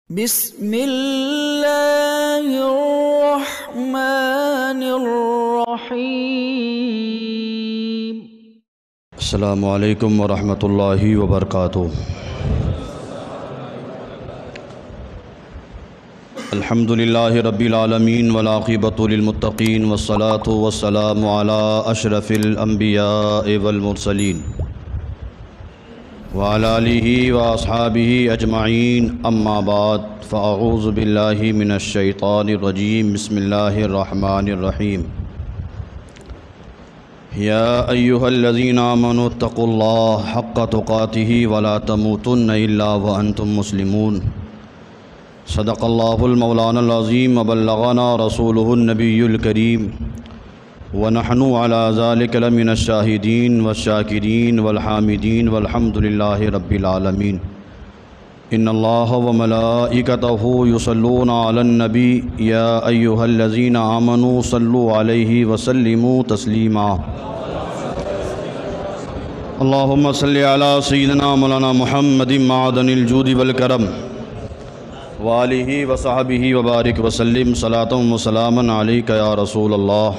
بسم اللہ الرحمن الرحیم۔ السلام علیکم ورحمۃ اللہ وبرکاتہ۔ الحمد للہ رب العالمین والعاقبۃ للمتقین والصلاة والسلام علی اشرف الانبیاء والمرسلین وعلی آلہ واصحابہ اجمعین، اما بعد فاعوذ باللہ من الشیطان الرجیم، بسم اللہ الرحمن الرحیم۔ یا ایہا الذین آمنوا اتقوا اللہ حق تقاتہ ولا تموتن الا وانتم مسلمون۔ صدق اللہ المولانا العظیم وبلغنا رسولہ النبی الکریم، ونحن علی ذلک لمن الشاہدین والشاکرین والحامدین والحمد للہ رب العالمین۔ ان اللہ وملائکتہ یصلون علی النبی یا ایہا الذین آمنوا صلوا علیہ وسلموا تسلیما۔ اللہم صلی علی سیدنا مولانا محمد معدن الجود والکرم وآلہ وصحبہ وبارک وسلم، صلاۃ وسلاما علیک یا رسول اللہ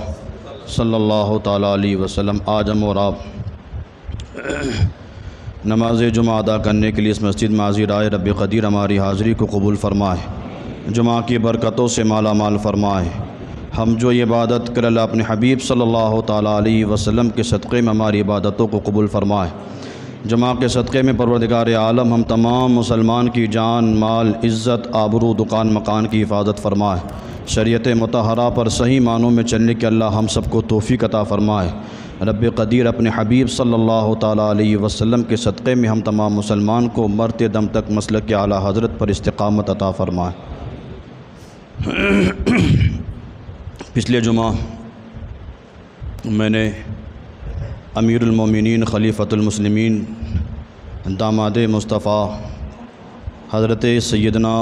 صلی اللہ تعالیٰ علیہ وسلم۔ آج ہم اور آپ نماز جمعہ ادا کرنے کے لیے اس مسجد میں حاضر آئے۔ رب قدیر ہماری حاضری کو قبول فرمائے، جمعہ کی برکتوں سے مالا مال فرمائے۔ ہم جو یہ عبادت کر اللہ اپنے حبیب صلی اللہ تعالیٰ علیہ وسلم کے صدقے میں ہماری عبادتوں کو قبول فرمائے۔ جمعہ کے صدقے میں پروردگار عالم ہم تمام مسلمان کی جان، مال، عزت، آبرو، دکان مکان کی حفاظت فرمائے۔ شریعت مطہرہ پر صحیح معنوں میں چلنے کے اللہ ہم سب کو توفیق عطا فرمائے۔ رب قدیر اپنے حبیب صلی اللہ تعالیٰ علیہ وسلم کے صدقے میں ہم تمام مسلمان کو مرتے دم تک مسلک کے اعلیٰ حضرت پر استقامت عطا فرمائے۔ پچھلے جمعہ میں نے امیر المومنین خلیفۃ المسلمین داماد مصطفیٰ حضرت سیدنا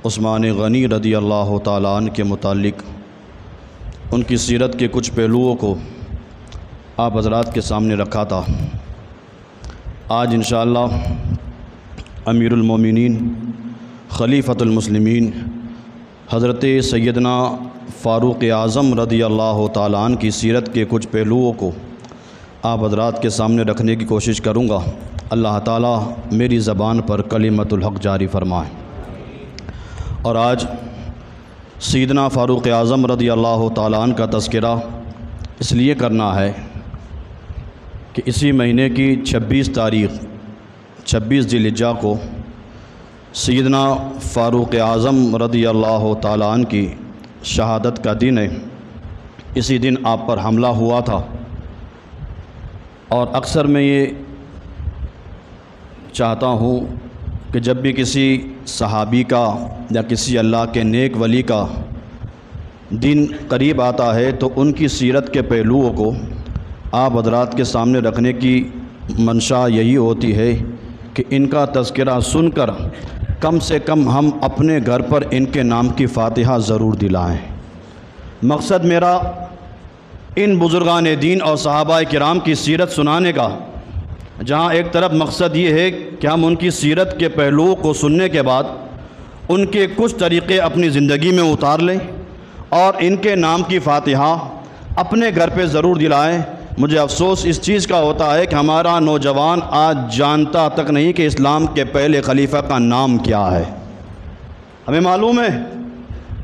عثمان غنی رضی اللہ تعالیٰ عنہ کے متعلق ان کی سیرت کے کچھ پہلوؤں کو آپ حضرات کے سامنے رکھا تھا۔ آج انشاءاللہ امیر المومنین خلیفۃ المسلمین حضرت سیدنا فاروق اعظم رضی اللہ تعالیٰ عنہ کی سیرت کے کچھ پہلوؤں کو آپ حضرات کے سامنے رکھنے کی کوشش کروں گا۔ اللہ تعالیٰ میری زبان پر کلمۃ الحق جاری فرمائے۔ اور آج سیدنا فاروق اعظم رضی اللہ تعالیٰ عنہ کا تذکرہ اس لیے کرنا ہے کہ اسی مہینے کی 26 تاریخ 26 ذی الحجہ کو سیدنا فاروق اعظم رضی اللہ تعالیٰ عنہ کی شہادت کا دن ہے۔ اسی دن آپ پر حملہ ہوا تھا، اور اکثر میں یہ چاہتا ہوں کہ جب بھی کسی صحابی کا یا کسی اللہ کے نیک ولی کا دن قریب آتا ہے تو ان کی سیرت کے پہلوؤں کو آپ حضرات کے سامنے رکھنے کی منشا یہی ہوتی ہے کہ ان کا تذکرہ سن کر کم سے کم ہم اپنے گھر پر ان کے نام کی فاتحہ ضرور دلائیں۔ مقصد میرا ان بزرگان دین اور صحابہ کرام کی سیرت سنانے کا، جہاں ایک طرف مقصد یہ ہے کہ ہم ان کی سیرت کے پہلوؤں کو سننے کے بعد ان کے کچھ طریقے اپنی زندگی میں اتار لیں اور ان کے نام کی فاتحہ اپنے گھر پہ ضرور دلائیں۔ مجھے افسوس اس چیز کا ہوتا ہے کہ ہمارا نوجوان آج جانتا تک نہیں کہ اسلام کے پہلے خلیفہ کا نام کیا ہے۔ ہمیں معلوم ہے،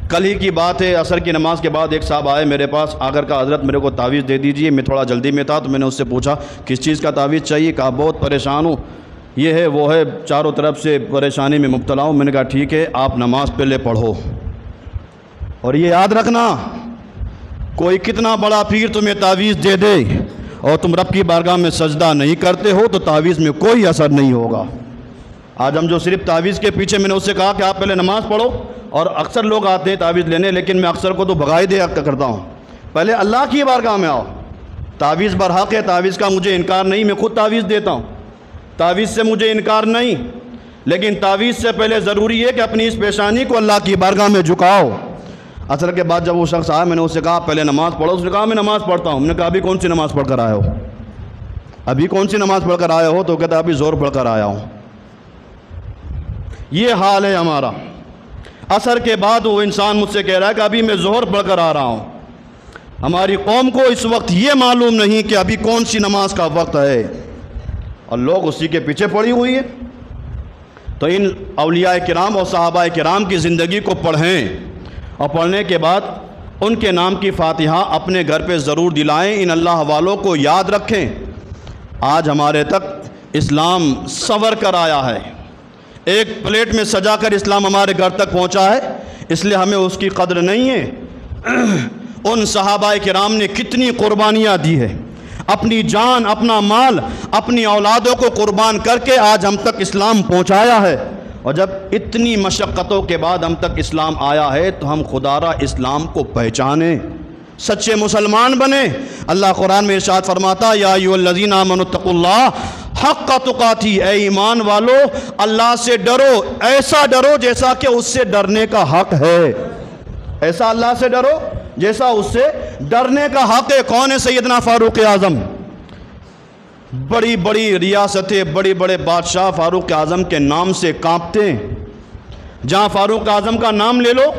کل ہی کی بات ہے، عصر کی نماز کے بعد ایک صاحب آئے میرے پاس، آ کر کہا حضرت میرے کو تعویذ دے دیجئے، میں تھوڑا جلدی میں تھا تو میں نے اس سے پوچھا کس چیز کا تعویذ چاہیے؟ کہا بہت پریشان ہوں، یہ ہے وہ ہے، چاروں طرف سے پریشانی میں مبتلا ہوں۔ میں نے کہا ٹھیک ہے، آپ نماز پہلے پڑھو، اور یہ یاد رکھنا کوئی کتنا بڑا پیر تمہیں تعویذ دے دے اور تم رب کی بارگاہ میں سجدہ نہیں کرتے ہو تو تعویذ میں کوئی اثر نہیں ہوگا۔ آج ہم جو صرف تعویذ کے پیچھے، میں نے اس سے کہا کہ آپ پہلے نماز پڑھو، اور اکثر لوگ آتے ہیں تعویذ لینے، لیکن میں اکثر کو تو بھگائی دے کرتا ہوں، پہلے اللہ کی بارگاہ میں آؤ۔ تعویذ برحق ہے، تعویذ کا مجھے انکار نہیں، میں خود تعویذ دیتا ہوں، تعویذ سے مجھے انکار نہیں، لیکن تعویذ سے پہلے ضروری ہے کہ اپنی اس پیشانی کو اللہ کی بارگاہ میں جھکاؤ۔ عصر کے بعد جب وہ شخص آیا، میں نے اس سے کہا پہلے نماز پڑھو، اس نے کہا میں نماز پڑھتا ہوں۔ میں نے کہا ابھی کون سی نماز پڑھ کر آئے ہو؟ ابھی کون سی نماز پڑھ کر آئے ہو؟ تو کہتا ابھی زور پڑھ کر آیا ہوں۔ یہ حال ہے ہمارا۔ عصر کے بعد وہ انسان مجھ سے کہہ رہا ہے کہ ابھی میں ظہر پڑھ کر آ رہا ہوں۔ ہماری قوم کو اس وقت یہ معلوم نہیں کہ ابھی کون سی نماز کا وقت ہے، اور لوگ اسی کے پیچھے پڑی ہوئی ہے۔ تو ان اولیاء کرام اور صحابہ کرام کی زندگی کو پڑھیں، اور پڑھنے کے بعد ان کے نام کی فاتحہ اپنے گھر پہ ضرور دلائیں۔ ان اللہ والوں کو یاد رکھیں۔ آج ہمارے تک اسلام سنور کر آیا ہے، ایک پلیٹ میں سجا کر اسلام ہمارے گھر تک پہنچا ہے، اس لیے ہمیں اس کی قدر نہیں ہے۔ ان صحابہ کرام نے کتنی قربانیاں دی ہے، اپنی جان، اپنا مال، اپنی اولادوں کو قربان کر کے آج ہم تک اسلام پہنچایا ہے۔ اور جب اتنی مشقتوں کے بعد ہم تک اسلام آیا ہے تو ہم خدا را اسلام کو پہچانیں، سچے مسلمان بنیں۔ اللہ قرآن میں ارشاد فرماتا یا ایھا الذین آمنوا اتقوا اللہ حق تقاتہ، اے ایمان والو اللہ سے ڈرو، ایسا ڈرو جیسا کہ اس سے ڈرنے کا حق ہے۔ ایسا اللہ سے ڈرو جیسا اس سے ڈرنے کا حق ہے۔ کون ہے؟ سیدنا فاروق اعظم۔ بڑی بڑی ریاستیں، بڑے بڑے بادشاہ فاروق اعظم کے نام سے کانپتے ہیں۔ جہاں فاروق اعظم کا نام لے لو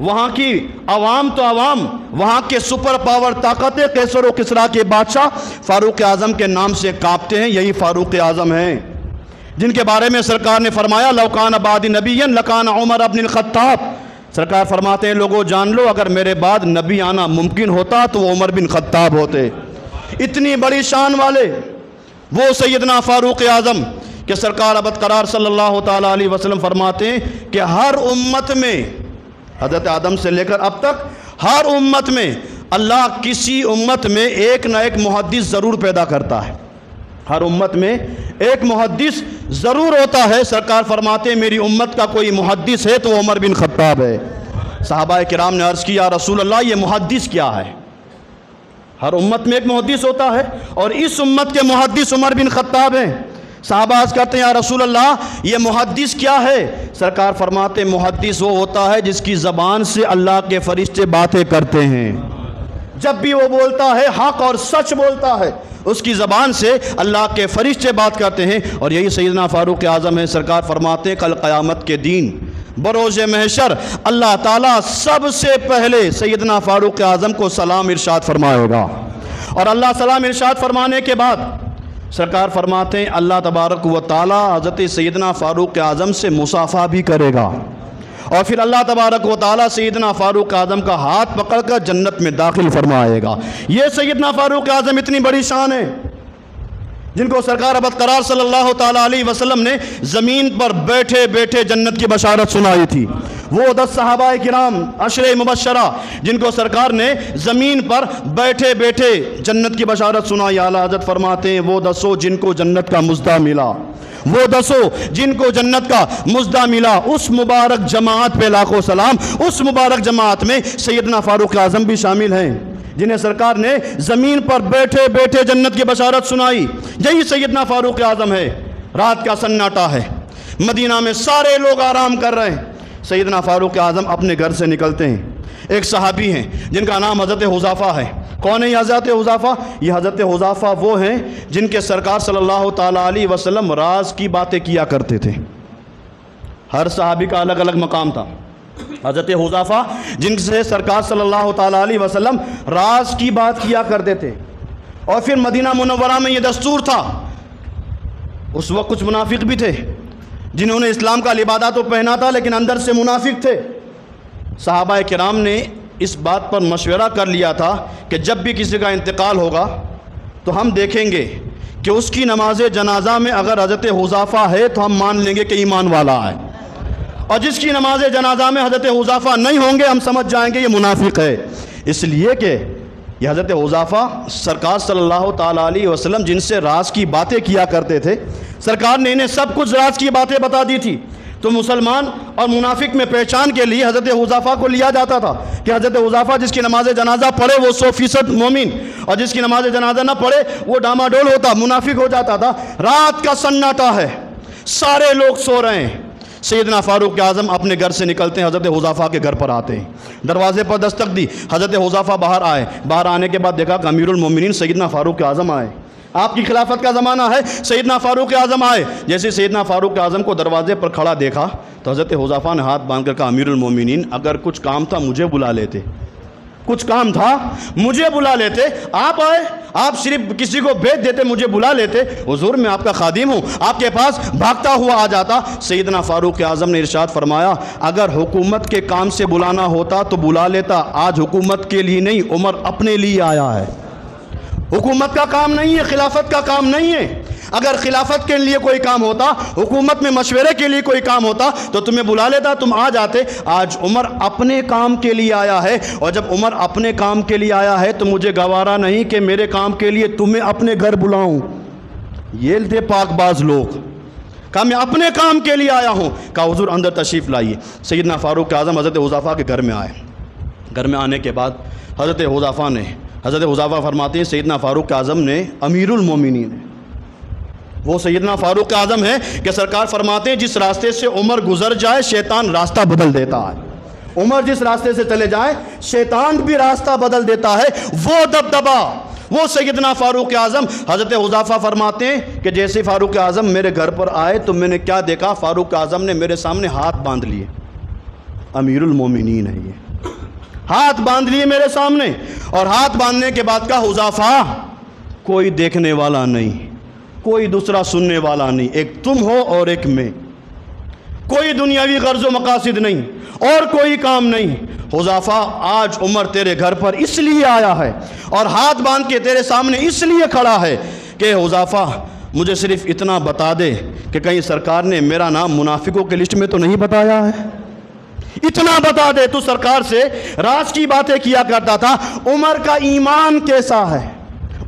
وہاں کی عوام تو عوام، وہاں کے سپر پاور طاقتیں قیصر و کسریٰ کے بادشاہ فاروق اعظم کے نام سے کانپتے ہیں۔ یہی فاروق اعظم ہیں جن کے بارے میں سرکار نے فرمایا لو کان بعدی نبیا لکان عمر بن الخطاب۔ سرکار فرماتے ہیں لوگوں جان لو اگر میرے بعد نبی آنا ممکن ہوتا تو وہ عمر بن خطاب ہوتے۔ اتنی بڑی شان والے وہ سیدنا فاروق اعظم کہ سرکار ابد قرار صلی اللہ تعالیٰ علیہ وسلم فرماتے ہیں کہ ہر امت میں، حضرت آدم سے لے کر اب تک ہر امت میں اللہ کسی امت میں ایک نہ ایک محدث ضرور پیدا کرتا ہے۔ ہر امت میں ایک محدث ضرور ہوتا ہے۔ سرکار فرماتے ہیں میری امت کا کوئی محدث ہے تو عمر بن خطاب ہے۔ صحابہ کرام نے عرض کیا یا رسول اللہ یہ محدث کیا ہے؟ ہر امت میں ایک محدث ہوتا ہے اور اس امت کے محدث عمر بن خطاب ہیں۔ صحابہ عرض کرتے ہیں یا رسول اللہ یہ محدث کیا ہے؟ سرکار فرماتے ہیں محدث وہ ہوتا ہے جس کی زبان سے اللہ کے فرشتے باتیں کرتے ہیں۔ جب بھی وہ بولتا ہے حق اور سچ بولتا ہے، اس کی زبان سے اللہ کے فرشتے بات کرتے ہیں، اور یہی سیدنا فاروق اعظم ہے۔ سرکار فرماتے ہیں کل قیامت کے دن بروز محشر اللہ تعالیٰ سب سے پہلے سیدنا فاروق اعظم کو سلام ارشاد فرمائے گا، اور اللہ سلام ارشاد فرمانے کے بعد سرکار فرماتے ہیں اللہ تبارک و تعالیٰ حضرت سیدنا فاروق اعظم سے مصافحہ بھی کرے گا، اور پھر اللہ تبارک و تعالیٰ سیدنا فاروق اعظم کا ہاتھ پکڑ کر جنت میں داخل فرمائے گا۔ یہ سیدنا فاروق اعظم اتنی بڑی شان ہے جن کو سرکار ابد قرار صلی اللہ تعالیٰ علیہ وسلم نے زمین پر بیٹھے بیٹھے جنت کی بشارت سنائی تھی۔ وہ 10 صحابہ کرام عشرہ مبشرہ جن کو سرکار نے زمین پر بیٹھے بیٹھے جنت کی بشارت سنائی، اعلیٰ حضرت فرماتے ہیں وہ 10 جن کو جنت کا مزدہ ملا، وہ 10 جن کو جنت کا مزدہ ملا، اس مبارک جماعت پہ لاکھوں سلام۔ اس مبارک جماعت میں سیدنا فاروق اعظم بھی شامل ہیں جنہیں سرکار نے زمین پر بیٹھے بیٹھے جنت کی بشارت سنائی۔ یہی سیدنا فاروق اعظم ہے۔ رات کا سناٹا ہے، مدینہ میں سارے لوگ آرام کر رہے ہیں، سیدنا فاروق اعظم اپنے گھر سے نکلتے ہیں۔ ایک صحابی ہیں جن کا نام حضرت حذیفہ ہے۔ کون ہے یہ حضرت حذیفہ؟ یہ حضرت حذیفہ وہ ہیں جن کے سرکار صلی اللہ تعالیٰ علیہ وسلم راز کی باتیں کیا کرتے تھے۔ ہر صحابی کا الگ الگ مقام تھا۔ حضرت حذیفہ جن سے سرکار صلی اللہ تعالیٰ علیہ وسلم راز کی بات کیا کرتے تھے، اور پھر مدینہ منورہ میں یہ دستور تھا۔ اس وقت کچھ منافق بھی تھے جنہوں نے اسلام کا لبادہ تو پہنا تھا لیکن اندر سے منافق تھے۔ صحابہ کرام نے اس بات پر مشورہ کر لیا تھا کہ جب بھی کسی کا انتقال ہوگا تو ہم دیکھیں گے کہ اس کی نماز جنازہ میں اگر حضرت حذیفہ ہے تو ہم مان لیں گے کہ ایمان والا ہے، اور جس کی نماز جنازہ میں حضرت حذیفہ نہیں ہوں گے ہم سمجھ جائیں گے یہ منافق ہے۔ اس لیے کہ یہ حضرت حذیفہ سرکار صلی اللہ تعالیٰ علیہ وسلم جن سے راز کی باتیں کیا کرتے تھے، سرکار نے انہیں سب کچھ راز کی باتیں بتا دی تھی۔ تو مسلمان اور منافق میں پہچان کے لیے حضرت حذیفہ کو لیا جاتا تھا کہ حضرت حذیفہ جس کی نماز جنازہ پڑھے وہ 100% مومن، اور جس کی نماز جنازہ نہ پڑھے وہ ڈاماڈول ہوتا، منافق ہو جاتا تھا۔ رات کا سناٹا ہے، سارے لوگ سو رہے ہیں، سیدنا فاروق اعظم اپنے گھر سے نکلتے ہیں، حضرت حذیفہ کے گھر پر آتے ہیں، دروازے پر دستک دی، حضرت حذیفہ باہر آئے، باہر آنے کے بعد دیکھا کہ امیر المومنین سیدنا فاروق اعظم آئے۔ آپ کی خلافت کا زمانہ ہے، سیدنا فاروق اعظم آئے، جیسے سیدنا فاروق اعظم کو دروازے پر کھڑا دیکھا تو حضرت حذیفہ نے ہاتھ باندھ کر کہا امیر المومنین اگر کچھ کام تھا مجھے بلا لیتے، کچھ کام تھا مجھے بلا لیتے، آپ آئے، آپ صرف کسی کو بھیج دیتے، مجھے بلا لیتے، حضور میں آپ کا خادم ہوں، آپ کے پاس بھاگتا ہوا آ جاتا۔ سیدنا فاروق اعظم نے ارشاد فرمایا اگر حکومت کے کام سے بلانا ہوتا تو بلا لیتا، آج حکومت کے لیے نہیں، عمر اپنے لیے آیا ہے، حکومت کا کام نہیں ہے، خلافت کا کام نہیں ہے۔ اگر خلافت کے لیے کوئی کام ہوتا، حکومت میں مشورے کے لیے کوئی کام ہوتا تو تمہیں بلا لیتا، تم آ جاتے۔ آج عمر اپنے کام کے لیے آیا ہے، اور جب عمر اپنے کام کے لیے آیا ہے تو مجھے گوارا نہیں کہ میرے کام کے لیے تمہیں اپنے گھر بلاؤں۔ یہ تھے پاک باز لوگ، کہا میں اپنے کام کے لیے آیا ہوں، کہا حضور اندر تشریف لائیے۔ سیدنا فاروق اعظم حضرت حذیفہ کے گھر میں آئے، گھر میں آنے کے بعد حضرت حذیفہ فرماتے ہیں سیدنا فاروق اعظم نے امیر المومنین ہے، وہ سیدنا فاروق اعظم ہے کہ سرکار فرماتے ہیں جس راستے سے عمر گزر جائے شیطان راستہ بدل دیتا ہے، عمر جس راستے سے چلے جائے شیطان بھی راستہ بدل دیتا ہے، وہ دبدبا، وہ سیدنا فاروق اعظم۔ حضرت حذیفہ فرماتے ہیں کہ جیسے فاروق اعظم میرے گھر پر آئے تو میں نے کیا دیکھا، فاروق اعظم نے میرے سامنے ہاتھ باندھ لیے، امیر المومنین ہے یہ، ہاتھ باندھ لیے میرے سامنے، اور ہاتھ باندھنے کے بعد کہا حذیفہ کوئی دیکھنے والا نہیں، کوئی دوسرا سننے والا نہیں، ایک تم ہو اور ایک میں، کوئی دنیاوی غرض و مقاصد نہیں اور کوئی کام نہیں۔ حذیفہ آج عمر تیرے گھر پر اس لیے آیا ہے اور ہاتھ باندھ کے تیرے سامنے اس لیے کھڑا ہے کہ حذیفہ مجھے صرف اتنا بتا دے کہ کہیں سرکار نے میرا نام منافقوں کے لسٹ میں تو نہیں بتایا ہے، اتنا بتا دے۔ تو سرکار سے راز کی باتیں کیا کرتا تھا، عمر کا ایمان کیسا ہے،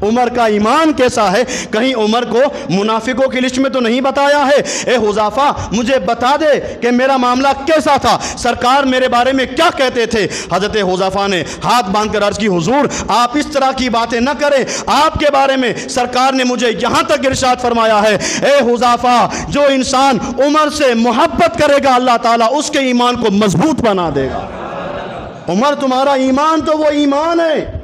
عمر کا ایمان کیسا ہے، کہیں عمر کو منافقوں کی لسٹ میں تو نہیں بتایا ہے۔ اے حذیفہ مجھے بتا دے کہ میرا معاملہ کیسا تھا، سرکار میرے بارے میں کیا کہتے تھے۔ حضرت حذیفہ نے ہاتھ باندھ کر عرض کی حضور آپ اس طرح کی باتیں نہ کریں، آپ کے بارے میں سرکار نے مجھے یہاں تک ارشاد فرمایا ہے اے حذیفہ جو انسان عمر سے محبت کرے گا اللہ تعالیٰ اس کے ایمان کو مضبوط بنا دے گا۔ عمر تمہارا ایمان تو وہ ایمان ہے،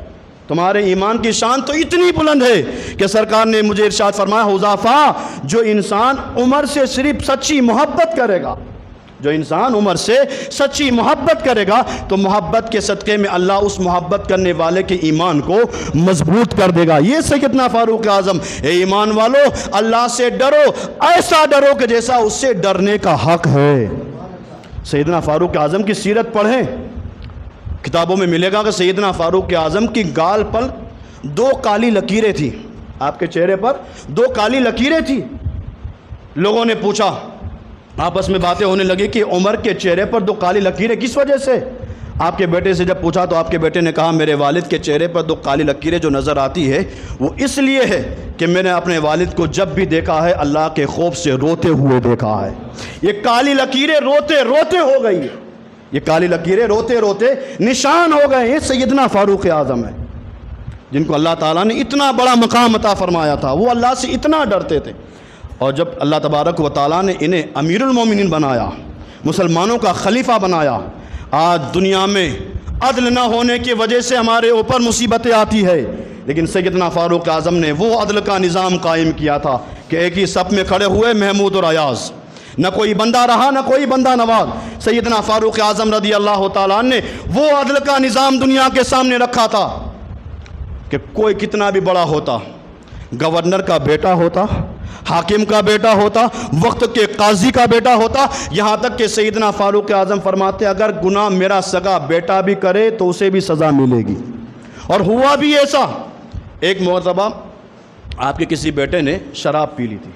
تمہارے ایمان کی شان تو اتنی بلند ہے کہ سرکار نے مجھے ارشاد فرمایا حذیفہ جو انسان عمر سے صرف سچی محبت کرے گا، جو انسان عمر سے سچی محبت کرے گا تو محبت کے صدقے میں اللہ اس محبت کرنے والے کے ایمان کو مضبوط کر دے گا۔ یہ سیدنا فاروق اعظم، اے ایمان والو اللہ سے ڈرو، ایسا ڈرو کہ جیسا اس سے ڈرنے کا حق ہے۔ سیدنا فاروق اعظم کی سیرت پڑھیں، کتابوں میں ملے گا کہ سیدنا فاروق اعظم کی گال پر 2 کالی لکیریں تھیں، آپ کے چہرے پر 2 کالی لکیریں تھیں۔ لوگوں نے پوچھا، آپس میں باتیں ہونے لگی کہ عمر کے چہرے پر 2 کالی لکیریں کس وجہ سے؟ آپ کے بیٹے سے جب پوچھا تو آپ کے بیٹے نے کہا میرے والد کے چہرے پر 2 کالی لکیریں جو نظر آتی ہے وہ اس لیے ہے کہ میں نے اپنے والد کو جب بھی دیکھا ہے اللہ کے خوف سے روتے ہوئے دیکھا ہے۔ یہ کالی لکیریں روتے روتے ہو گئی، یہ کالی لکیریں روتے روتے نشان ہو گئے۔ یہ سیدنا فاروق اعظم ہے جن کو اللہ تعالیٰ نے اتنا بڑا مقام عطا فرمایا تھا، وہ اللہ سے اتنا ڈرتے تھے، اور جب اللہ تبارک و تعالیٰ نے انہیں امیر المومنین بنایا، مسلمانوں کا خلیفہ بنایا، آج دنیا میں عدل نہ ہونے کی وجہ سے ہمارے اوپر مصیبتیں آتی ہے، لیکن سیدنا فاروق اعظم نے وہ عدل کا نظام قائم کیا تھا کہ ایک ہی صف میں کھڑے ہوئے محمود اور ایاز، نہ کوئی بندہ رہا نہ کوئی بندہ نواز۔ سیدنا فاروق اعظم رضی اللہ تعالیٰ نے وہ عدل کا نظام دنیا کے سامنے رکھا تھا کہ کوئی کتنا بھی بڑا ہوتا، گورنر کا بیٹا ہوتا، حاکم کا بیٹا ہوتا، وقت کے قاضی کا بیٹا ہوتا، یہاں تک کہ سیدنا فاروق اعظم فرماتے اگر گناہ میرا سگا بیٹا بھی کرے تو اسے بھی سزا ملے گی۔ اور ہوا بھی ایسا، ایک مرتبہ آپ کے کسی بیٹے نے شراب پی لی تھی،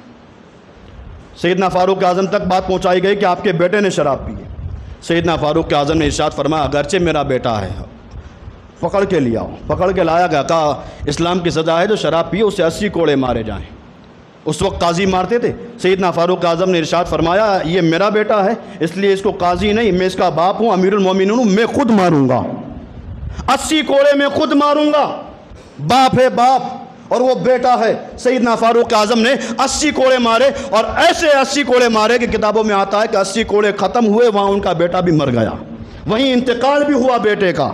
سیدنا فاروق اعظم تک بات پہنچائی گئی کہ آپ کے بیٹے نے شراب پی ہے۔ سیدنا فاروق اعظم نے ارشاد فرمایا اگرچہ میرا بیٹا ہے، پکڑ کے لیا، پکڑ کے لایا گیا، کہا اسلام کی سزا ہے جو شراب پیے اسے 80 کوڑے مارے جائیں۔ اس وقت قاضی مارتے تھے، سیدنا فاروق اعظم نے ارشاد فرمایا یہ میرا بیٹا ہے اس لیے اس کو قاضی نہیں، میں اس کا باپ ہوں، امیر المومنین ہوں، میں خود ماروں گا، 80 کوڑے میں خود ماروں گا۔ باپ ہے باپ اور وہ بیٹا ہے۔ سیدنا فاروق اعظم نے 80 کوڑے مارے، اور ایسے 80 کوڑے مارے کہ کتابوں میں آتا ہے کہ 80 کوڑے ختم ہوئے وہاں ان کا بیٹا بھی مر گیا، وہیں انتقال بھی ہوا بیٹے کا،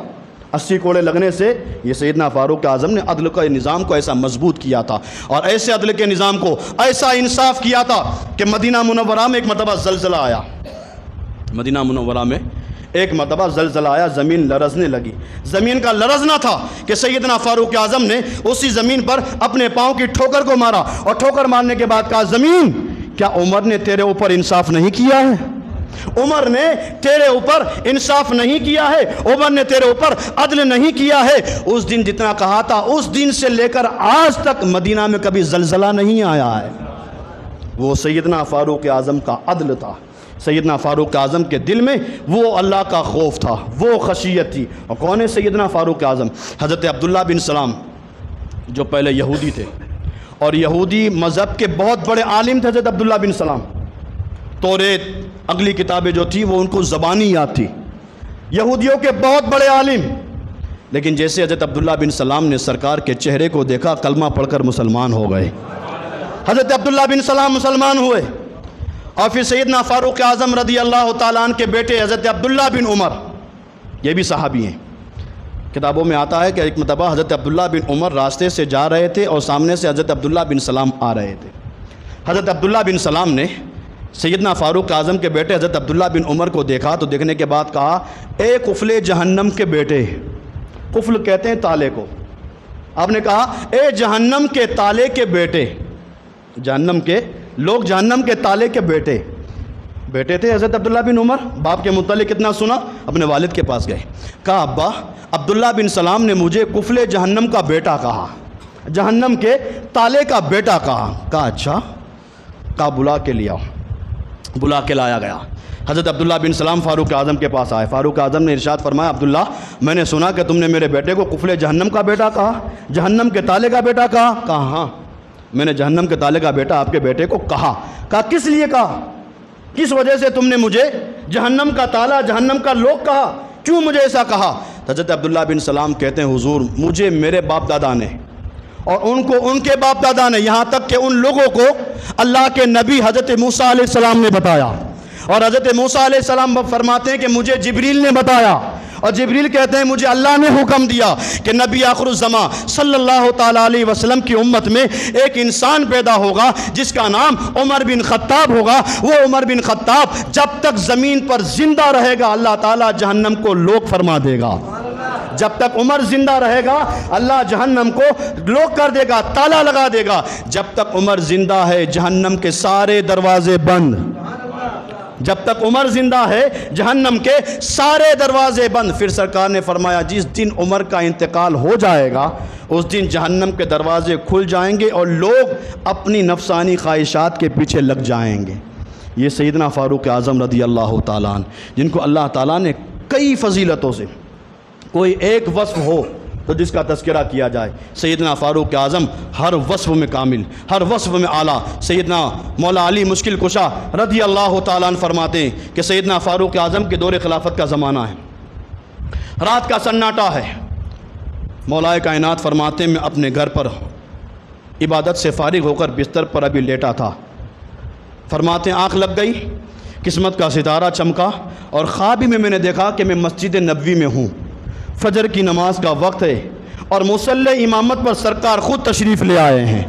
80 کوڑے لگنے سے یہ سیدنا فاروق اعظم نے عدل کا نظام کو ایسا مضبوط کیا تھا، اور ایسے عدل کے نظام کو ایسا انصاف کیا تھا کہ مدینہ منورہ میں ایک مرتبہ زلزلہ آیا، مدینہ منورہ میں ایک مرتبہ زلزلہ آیا، زمین لرزنے لگی۔ زمین کا لرزنا تھا کہ سیدنا فاروق اعظم نے اسی زمین پر اپنے پاؤں کی ٹھوکر کو مارا، اور ٹھوکر مارنے کے بعد کہا، زمین کیا عمر نے تیرے اوپر انصاف نہیں کیا ہے؟ عمر نے تیرے اوپر انصاف نہیں کیا ہے، عمر نے تیرے اوپر عدل نہیں کیا ہے۔ اس دن جتنا کہا تھا، اس دن سے لے کر آج تک مدینہ میں کبھی زلزلہ نہیں آیا ہے۔ وہ سیدنا فاروق اعظم کا عدل تھا، سیدنا فاروق اعظم کے دل میں وہ اللہ کا خوف تھا، وہ خشیت تھی۔ اور کون ہے سیدنا فاروق اعظم؟ حضرت عبداللہ بن سلام، جو پہلے یہودی تھے اور یہودی مذہب کے بہت بڑے عالم تھے حضرت عبداللہ بن سلام۔ توریت اگلی کتابیں جو تھی وہ ان کو زبانی یاد تھی، یہودیوں کے بہت بڑے عالم، لیکن جیسے حضرت عبداللہ بن سلام نے سرکار کے چہرے کو دیکھا، کلمہ پڑھ کر مسلمان ہو گئے۔ حضرت عبداللہ بن سلام مسلمان ہوئے، اور پھر سیدنا فاروق اعظم رضی اللہ تعالیٰ عنہ کے بیٹے حضرت عبداللہ بن عمر، یہ بھی صحابی ہیں۔ کتابوں میں آتا ہے کہ ایک مرتبہ حضرت عبداللہ بن عمر راستے سے جا رہے تھے اور سامنے سے حضرت عبداللہ بن سلام آ رہے تھے۔ حضرت عبداللہ بن سلام نے سیدنا فاروق اعظم کے بیٹے حضرت عبداللہ بن عمر کو دیکھا، تو دیکھنے کے بعد کہا، اے قفل جہنم کے بیٹے، قفل کہتے ہیں تالے کو، آپ نے کہا اے جہنم کے تالے کے بیٹے، جہنم کے لوگ جہنم کے تالے کے بیٹے تھے حضرت عبداللہ بن عمر۔ باپ کے متعلق کتنا سنا، اپنے والد کے پاس گئے، کہا ابا عبداللہ بن سلام نے مجھے قفل جہنم کا بیٹا کہا، جہنم کے تالے کا بیٹا کہا اچھا، کہا بلا کے لیا، بلا کے لایا گیا۔ حضرت عبداللہ بن سلام فاروق اعظم کے پاس آئے، فاروق اعظم نے ارشاد فرمایا، عبداللہ میں نے سنا کہ تم نے میرے بیٹے کو قفل جہنم کا بیٹا کہا، جہنم کے تالے کا بیٹا کہا ہاں میں نے جہنم کے تالے کا بیٹا آپ کے بیٹے کو کہا کس لیے کہا، کس وجہ سے تم نے مجھے جہنم کا تالا، جہنم کا لوگ کہا، کیوں مجھے ایسا کہا؟ حضرت عبداللہ بن سلام کہتے ہیں، حضور مجھے میرے باپ دادا نے اور ان کو ان کے باپ دادا نے، یہاں تک کہ ان لوگوں کو اللہ کے نبی حضرت موسیٰ علیہ السلام نے بتایا، اور حضرت موسیٰ علیہ السلام فرماتے ہیں کہ مجھے جبریل نے بتایا، اور جبریل کہتے ہیں مجھے اللہ نے حکم دیا کہ نبی آخر الزمان صلی اللہ تعالیٰ علیہ وسلم کی امت میں ایک انسان پیدا ہوگا جس کا نام عمر بن خطاب ہوگا۔ وہ عمر بن خطاب جب تک زمین پر زندہ رہے گا اللہ تعالیٰ جہنم کو لوک فرما دے گا، جب تک عمر زندہ رہے گا اللہ جہنم کو لوک کر دے گا، تالا لگا دے گا۔ جب تک عمر زندہ ہے جہنم کے سارے دروازے بند، جب تک عمر زندہ ہے جہنم کے سارے دروازے بند۔ پھر سرکار نے فرمایا جس دن عمر کا انتقال ہو جائے گا اس دن جہنم کے دروازے کھل جائیں گے اور لوگ اپنی نفسانی خواہشات کے پیچھے لگ جائیں گے۔ یہ سیدنا فاروق اعظم رضی اللہ تعالیٰ عنہ، جن کو اللہ تعالیٰ نے کئی فضیلتوں سے کوئی ایک وصف ہو تو جس کا تذکرہ کیا جائے، سیدنا فاروق اعظم ہر وصف میں کامل، ہر وصف میں اعلیٰ۔ سیدنا مولا علی مشکل کشا رضی اللہ تعالیٰ عنہ فرماتے ہیں کہ سیدنا فاروق اعظم کے دور خلافت کا زمانہ ہے، رات کا سناٹا ہے، مولا کائنات فرماتے ہیں میں اپنے گھر پر عبادت سے فارغ ہو کر بستر پر ابھی لیٹا تھا، فرماتے ہیں آنکھ لگ گئی، قسمت کا ستارہ چمکا اور خواب ہی میں نے دیکھا کہ میں مسجد نبوی میں ہوں، فجر کی نماز کا وقت ہے اور مصلی امامت پر سرکار خود تشریف لے آئے ہیں۔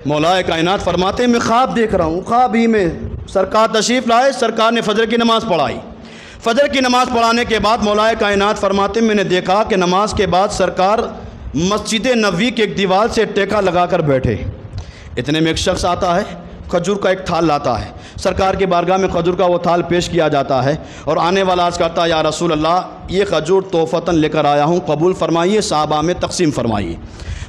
مولا کائنات فرماتے ہیں میں خواب دیکھ رہا ہوں، خواب ہی میں سرکار تشریف لائے، سرکار نے فجر کی نماز پڑھائی، فجر کی نماز پڑھانے کے بعد مولا کائنات فرماتے ہیں میں نے دیکھا کہ نماز کے بعد سرکار مسجد نبوی کے ایک دیوار سے ٹیکا لگا کر بیٹھے، اتنے میں ایک شخص آتا ہے، کھجور کا ایک تھال لاتا ہے، سرکار کی بارگاہ میں کھجور کا وہ تھال پیش کیا جاتا ہے اور آنے والا عرض کرتا ہے یا رسول اللہ یہ کھجور تحفتاً لے کر آیا ہوں، قبول فرمائیے، صحابہ میں تقسیم فرمائیے۔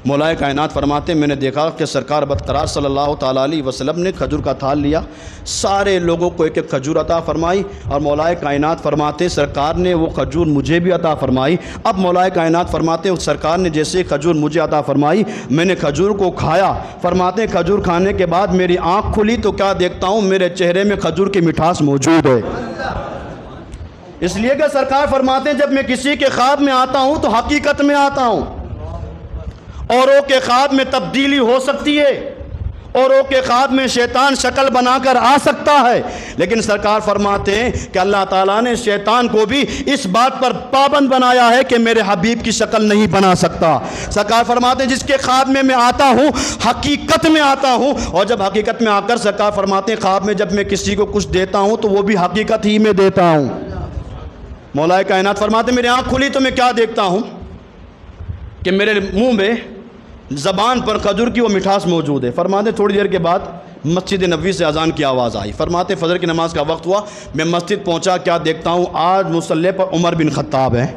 مولا کائنات فرماتے ہیں میں نے دیکھا کہ سرکار بدقرار صلی اللہ تعالیٰ علیہ وسلم نے کھجور کا تھال لیا، سارے لوگوں کو ایک ایک کھجور عطا فرمائی اور مولا کائنات فرماتے ہیں سرکار نے وہ کھجور مجھے بھی عطا فرمائی۔ اب مولا کائنات فرماتے ہیں سرکار نے جیسے کھجور مجھے عطا فرمائی میں نے کھجور کو کھایا، فرماتے ہیں کھجور کھانے کے بعد میری آنکھ کھلی تو کیا دیکھتا ہوں میرے چہرے میں کھجور کی مٹھاس موجود ہے، اس لیے کہ سرکار فرماتے ہیں جب میں کسی کے خواب میں آتا ہوں تو حقیقت میں آتا ہوں، اوروں کے خواب میں تبدیلی ہو سکتی ہے، اوروں کے خواب میں شیطان شکل بنا کر آ سکتا ہے، لیکن سرکار فرماتے ہیں کہ اللہ تعالیٰ نے شیطان کو بھی اس بات پر پابند بنایا ہے کہ میرے حبیب کی شکل نہیں بنا سکتا۔ سرکار فرماتے ہیں جس کے خواب میں آتا ہوں حقیقت میں آتا ہوں، اور جب حقیقت میں آ کر سرکار فرماتے ہیں خواب میں جب میں کسی کو کچھ دیتا ہوں تو وہ بھی حقیقت ہی میں دیتا ہوں۔ مولا کائنات فرماتے ہیں میری آنکھ کھلی تو میں کیا دیکھتا ہوں کہ میرے منہ میں زبان پر کھجور کی وہ مٹھاس موجود ہے۔ فرماتے تھوڑی دیر کے بعد مسجد نبوی سے اذان کی آواز آئی۔ فرماتے فجر کی نماز کا وقت ہوا، میں مسجد پہنچا، کیا دیکھتا ہوں آج مصلی پر عمر بن خطاب ہے،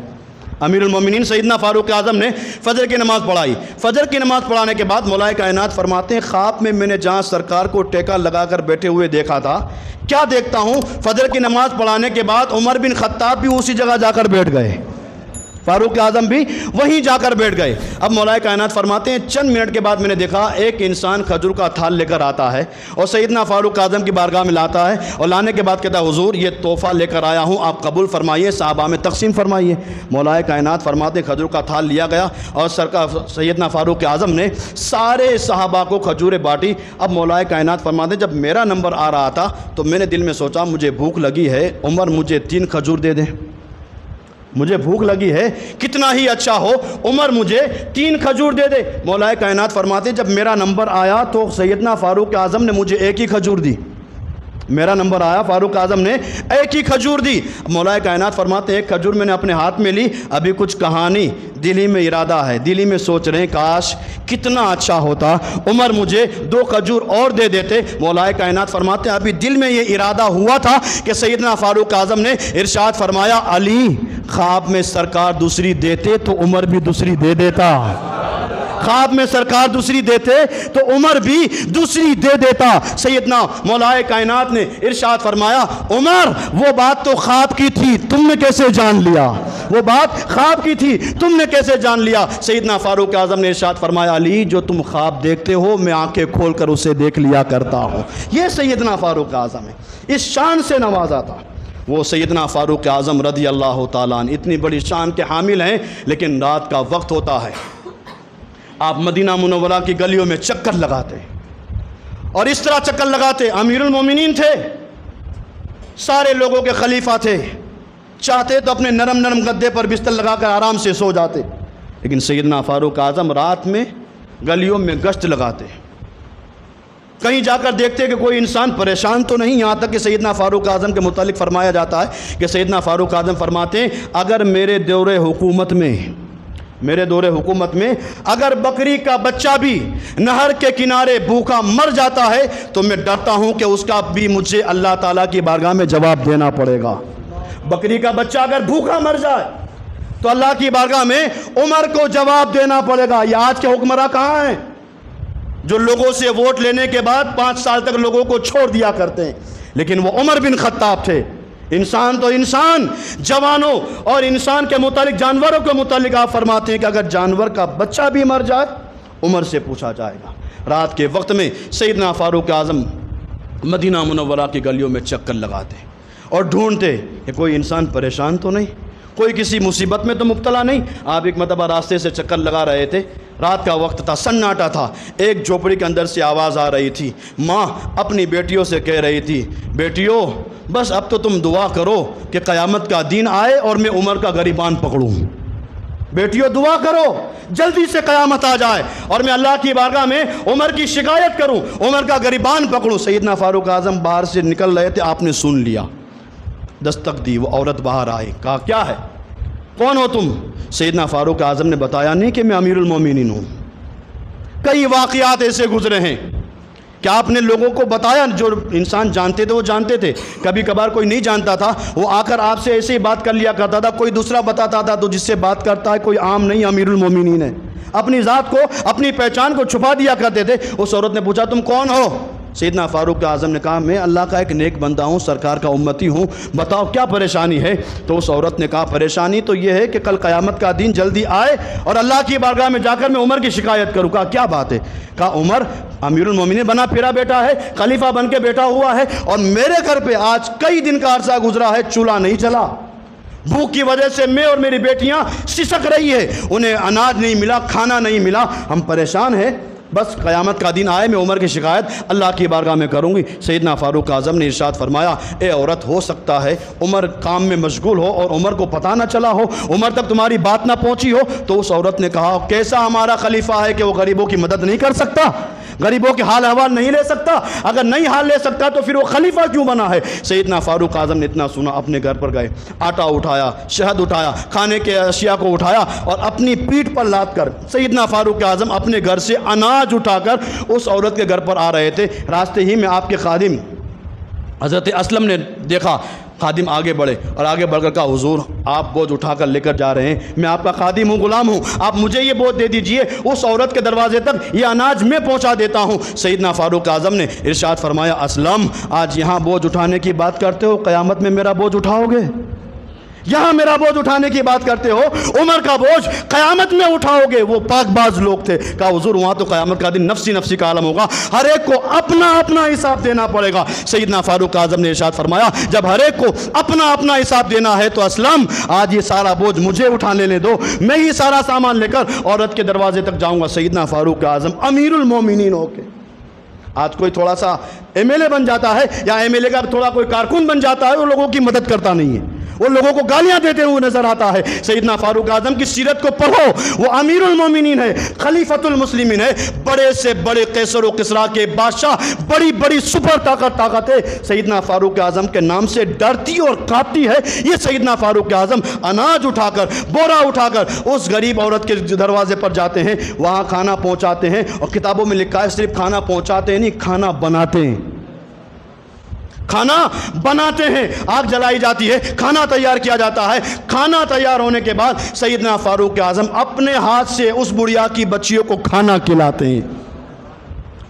امیر المومنین سیدنا فاروق اعظم نے فجر کی نماز پڑھائی۔ فجر کی نماز پڑھانے کے بعد مولا کائنات فرماتے ہیں خواب میں نے جہاں سرکار کو ٹیکا لگا کر بیٹھے ہوئے دیکھا تھا، کیا دیکھتا ہوں فجر کی نماز پڑھانے کے بعد عمر بن خطاب بھی اسی جگہ جا کر بیٹھ گئے، فاروق اعظم بھی وہیں جا کر بیٹھ گئے۔ اب مولا کائنات فرماتے ہیں چند منٹ کے بعد میں نے دیکھا ایک انسان کھجور کا تھال لے کر آتا ہے اور سیدنا فاروق اعظم کی بارگاہ میں لاتا ہے، اور لانے کے بعد کہتا ہے حضور یہ تحفہ لے کر آیا ہوں، آپ قبول فرمائیے، صحابہ میں تقسیم فرمائیے۔ مولا کائنات فرماتے ہیں کھجور کا تھال لیا گیا اور سرکار سیدنا فاروق اعظم نے سارے صحابہ کو کھجوریں بانٹی۔ اب مولا کائنات فرماتے ہیں جب میرا نمبر آ رہا تھا تو میں نے دل میں سوچا مجھے بھوک لگی ہے، عمر مجھے 3 کھجور دے دیں، مجھے بھوک لگی ہے، کتنا ہی اچھا ہو عمر مجھے 3 کھجور دے دے۔ مولا کائنات فرماتے ہیں جب میرا نمبر آیا تو سیدنا فاروق اعظم نے مجھے 1 ہی کھجور دی، میرا نمبر آیا فاروق اعظم نے 1 ہی کھجور دی۔ مولا کائنات فرماتے ہیں 1 کھجور میں نے اپنے ہاتھ میں لی، ابھی کچھ کہانی دل ہی میں ارادہ ہے، دل ہی میں سوچ رہے ہیں کاش کتنا اچھا ہوتا عمر مجھے 2 کھجور اور دے دیتے۔ مولا کائنات فرماتے ہیں ابھی دل میں یہ ارادہ ہوا تھا کہ سیدنا فاروق اعظم نے ارشاد فرمایا علی خواب میں سرکار دوسری دیتے تو عمر بھی دوسری دے دیتا، خواب میں سرکار دوسری دیتے تو عمر بھی دوسری دے دیتا۔ سیدنا مولا کائنات نے ارشاد فرمایا عمر وہ بات تو خواب کی تھی تم نے کیسے جان لیا، وہ بات خواب کی تھی تم نے کیسے جان لیا۔ سیدنا فاروق اعظم نے ارشاد فرمایا علی جو تم خواب دیکھتے ہو میں آنکھیں کھول کر اسے دیکھ لیا کرتا ہوں۔ یہ سیدنا فاروق اعظم ہے، اس شان سے نوازا تھا وہ سیدنا فاروق اعظم رضی اللہ تعالیٰ عنہ، اتنی بڑی شان کے حامل ہیں، لیکن رات کا وقت ہوتا ہے آپ مدینہ منورہ کی گلیوں میں چکر لگاتے اور اس طرح چکر لگاتے، امیر المومنین تھے، سارے لوگوں کے خلیفہ تھے، چاہتے تو اپنے نرم نرم گدے پر بستر لگا کر آرام سے سو جاتے، لیکن سیدنا فاروق اعظم رات میں گلیوں میں گشت لگاتے، کہیں جا کر دیکھتے کہ کوئی انسان پریشان تو نہیں، یہاں تک کہ سیدنا فاروق اعظم کے متعلق فرمایا جاتا ہے کہ سیدنا فاروق اعظم فرماتے ہیں اگر میرے دور حکومت میں اگر بکری کا بچہ بھی نہر کے کنارے بھوکا مر جاتا ہے تو میں ڈرتا ہوں کہ اس کا بھی مجھے اللہ تعالیٰ کی بارگاہ میں جواب دینا پڑے گا۔ بکری کا بچہ اگر بھوکا مر جائے تو اللہ کی بارگاہ میں عمر کو جواب دینا پڑے گا۔ یہ آج کے حکمراں کہاں ہیں جو لوگوں سے ووٹ لینے کے بعد 5 سال تک لوگوں کو چھوڑ دیا کرتے ہیں، لیکن وہ عمر بن خطاب تھے۔ انسان تو انسان، جوانوں اور انسان کے متعلق جانوروں کے متعلق آپ فرماتے ہیں کہ اگر جانور کا بچہ بھی مر جائے عمر سے پوچھا جائے گا۔ رات کے وقت میں سیدنا فاروق اعظم مدینہ منورہ کی گلیوں میں چکر لگاتے اور ڈھونڈتے کہ کوئی انسان پریشان تو نہیں، کوئی کسی مصیبت میں تو مبتلا نہیں۔ آپ ایک مرتبہ راستے سے چکر لگا رہے تھے، رات کا وقت تھا، سناٹا تھا، ایک جھوپڑی کے اندر سے آواز آ رہی تھی، ماں اپنی بیٹیوں سے کہہ رہی تھی بیٹیوں بس اب تو تم دعا کرو کہ قیامت کا دن آئے اور میں عمر کا گریبان پکڑوں، بیٹیوں دعا کرو جلدی سے قیامت آ جائے اور میں اللہ کی بارگاہ میں عمر کی شکایت کروں، عمر کا گریبان پکڑوں۔ سیدنا فاروق اعظم باہر سے نکل رہے تھے، آپ نے سن لیا، دستک دی، وہ عورت باہر آئی، کہا کیا ہے، کون ہو تم؟ سیدنا فاروق اعظم نے بتایا نہیں کہ میں امیر المومنین ہوں۔ کئی واقعات ایسے گزرے ہیں کہ آپ نے لوگوں کو بتایا، جو انسان جانتے تھے وہ جانتے تھے، کبھی کبھار کوئی نہیں جانتا تھا وہ آ کر آپ سے ایسے ہی بات کر لیا کرتا تھا، کوئی دوسرا بتاتا تھا تو جس سے بات کرتا ہے کوئی عام نہیں، امیر المومنین ہے، اپنی ذات کو اپنی پہچان کو چھپا دیا کرتے تھے۔ اس عورت نے پوچھا تم کون ہو؟ سیدنا فاروق اعظم نے کہا میں اللہ کا ایک نیک بندہ ہوں، سرکار کا امتی ہوں، بتاؤ کیا پریشانی ہے؟ تو اس عورت نے کہا پریشانی تو یہ ہے کہ کل قیامت کا دن جلدی آئے اور اللہ کی بارگاہ میں جا کر میں عمر کی شکایت کروں۔ کہا کیا بات ہے؟ کہا عمر امیر المومنین بنا پھرا بیٹا ہے، خلیفہ بن کے بیٹھا ہوا ہے اور میرے گھر پہ آج کئی دن کا عرصہ گزرا ہے چولہا نہیں چلا، بھوک کی وجہ سے میں اور میری بیٹیاں سسک رہی ہے، انہیں اناج نہیں ملا، کھانا نہیں ملا، ہم پریشان ہیں۔ بس قیامت کا دن آئے میں عمر کی شکایت اللہ کی بارگاہ میں کروں گی۔ سیدنا فاروق اعظم نے ارشاد فرمایا، اے عورت، ہو سکتا ہے عمر کام میں مشغول ہو اور عمر کو پتہ نہ چلا ہو، عمر تک تمہاری بات نہ پہنچی ہو۔ تو اس عورت نے کہا، کیسا ہمارا خلیفہ ہے کہ وہ غریبوں کی مدد نہیں کر سکتا، غریبوں کے حال احوال نہیں لے سکتا؟ اگر نہیں حال لے سکتا تو پھر وہ خلیفہ کیوں بنا ہے؟ سیدنا فاروق اعظم نے اتنا سنا، اپنے گھر پر گئے، آٹا اٹھایا، شہد اٹھایا، کھانے کے اشیاء کو اٹھایا اور اپنی پیٹھ پر لاد کر سیدنا فاروق اعظم اپنے گھر سے اناج اٹھا کر اس عورت کے گھر پر آ رہے تھے۔ راستے ہی میں آپ کے خادم حضرت اسلم نے دیکھا، خادم آگے بڑھے اور آگے بڑھ کر کہا، حضور آپ بوجھ اٹھا کر لے کر جا رہے ہیں، میں آپ کا خادم ہوں، غلام ہوں، آپ مجھے یہ بوجھ دے دیجئے، اس عورت کے دروازے تک یہ اناج میں پہنچا دیتا ہوں۔ سیدنا فاروق اعظم نے ارشاد فرمایا، اسلم، آج یہاں بوجھ اٹھانے کی بات کرتے ہو، قیامت میں میرا بوجھ اٹھاؤ گے؟ یہاں میرا بوجھ اٹھانے کی بات کرتے ہو، عمر کا بوجھ قیامت میں اٹھاؤ گے؟ وہ پاک باز لوگ تھے۔ کہا، حضور وہاں تو قیامت کا دن نفسی نفسی کا عالم ہوگا، ہر ایک کو اپنا اپنا حساب دینا پڑے گا۔ سیدنا فاروق اعظم نے ارشاد فرمایا، جب ہر ایک کو اپنا اپنا حساب دینا ہے تو اسلم، آج یہ سارا بوجھ مجھے اٹھانے لے دو، میں ہی سارا سامان لے کر عورت کے دروازے تک جاؤں گا۔ سیدنا فاروق اعظم امیر المومنین ہو کے، آج کوئی تھوڑا سا ایم ایل اے بن جاتا ہے یا ایم ایل اے کا تھوڑا کوئی کارکن بن جاتا ہے، وہ لوگوں کی مدد کرتا نہیں ہے، وہ لوگوں کو گالیاں دیتے ہوئے نظر آتا ہے۔ سیدنا فاروق اعظم کی سیرت کو پڑھو، وہ امیر المومنین ہے، خلیفۃ المسلمین ہے، بڑے سے بڑے قیصر و کسریٰ کے بادشاہ، بڑی بڑی سپر طاقتیں سیدنا فاروق اعظم کے نام سے ڈرتی اور کانپتی ہے۔ یہ سیدنا فاروق اعظم اناج اٹھا کر، بورا اٹھا کر اس غریب عورت کے دروازے پر جاتے ہیں، وہاں کھانا پہنچاتے ہیں، اور کتابوں میں لکھا ہے صرف کھانا پہنچاتے نہیں، کھانا بناتے ہیں، کھانا بناتے ہیں۔ آگ جلائی جاتی ہے، کھانا تیار کیا جاتا ہے، کھانا تیار ہونے کے بعد سیدنا فاروق اعظم اپنے ہاتھ سے اس بڑھیا کی بچیوں کو کھانا کھلاتے ہیں،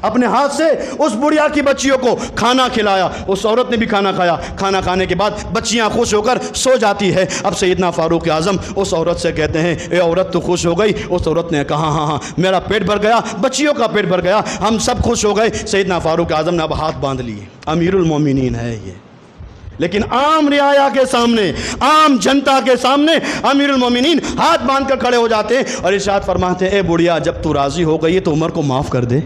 اپنے ہاتھ سے اس بڑھیا کی بچیوں کو کھانا کھلایا۔ اس عورت نے بھی کھانا کھایا، کھانا کھانے کے بعد بچیاں خوش ہو کر سو جاتی ہے۔ اب سیدنا فاروق اعظم اس عورت سے کہتے ہیں، اے عورت تو خوش ہو گئی؟ اس عورت نے کہا، ہاں ہاں، میرا پیٹ بھر گیا، بچیوں کا پیٹ بھر گیا، ہم سب خوش ہو گئے۔ سیدنا فاروق اعظم نے اب ہاتھ باندھ لیے، امیر المومنین ہے یہ، لیکن عام رعایا کے سامنے، عام جنتا کے سامنے امیر المومنین ہاتھ باندھ کر کھڑے ہو جاتے ہیں اور ارشاد فرماتے ہیں، اے بڑھیا، جب تو راضی ہو گئی ہے تو عمر کو معاف کر دے،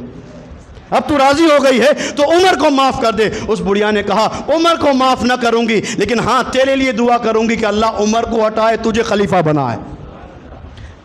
اب تو راضی ہو گئی ہے تو عمر کو معاف کر دے۔ اس بڑھیا نے کہا، عمر کو معاف نہ کروں گی، لیکن ہاں تیرے لیے دعا کروں گی کہ اللہ عمر کو ہٹائے، تجھے خلیفہ بنائے۔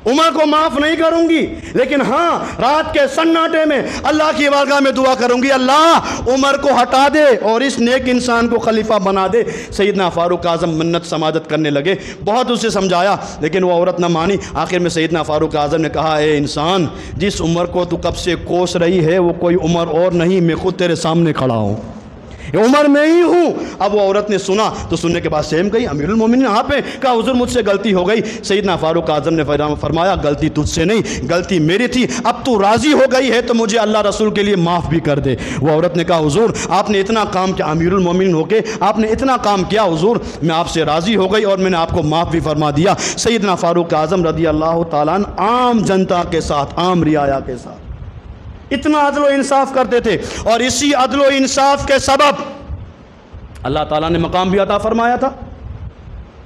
عمر کو معاف نہیں کروں گی، لیکن ہاں رات کے سناٹے میں اللہ کی بارگاہ میں دعا کروں گی، اللہ عمر کو ہٹا دے اور اس نیک انسان کو خلیفہ بنا دے۔ سیدنا فاروق اعظم منت سماجت کرنے لگے، بہت اسے سمجھایا لیکن وہ عورت نہ مانی۔ آخر میں سیدنا فاروق اعظم نے کہا، اے انسان، جس عمر کو تو کب سے کوس رہی ہے وہ کوئی عمر اور نہیں، میں خود تیرے سامنے کھڑا ہوں، عمر میں ہی ہوں۔ اب وہ عورت نے سنا تو سننے کے بعد سہم گئی، امیر المومنین یہاں پہ کہا، حضور مجھ سے غلطی ہو گئی۔ سیدنا فاروق اعظم نے فرمایا، غلطی تجھ سے نہیں، غلطی میری تھی، اب تو راضی ہو گئی ہے تو مجھے اللہ رسول کے لیے معاف بھی کر دے۔ وہ عورت نے کہا، حضور آپ نے اتنا کام کیا، امیر المومنین ہو کے آپ نے اتنا کام کیا، حضور میں آپ سے راضی ہو گئی اور میں نے آپ کو معاف بھی فرما دیا۔ سیدنا فاروق اعظم رضی اللہ تعالیٰ عنہ عام جنتا کے ساتھ، عام رعایا کے ساتھ اتنا عدل و انصاف کرتے تھے، اور اسی عدل و انصاف کے سبب اللہ تعالیٰ نے مقام بھی عطا فرمایا تھا۔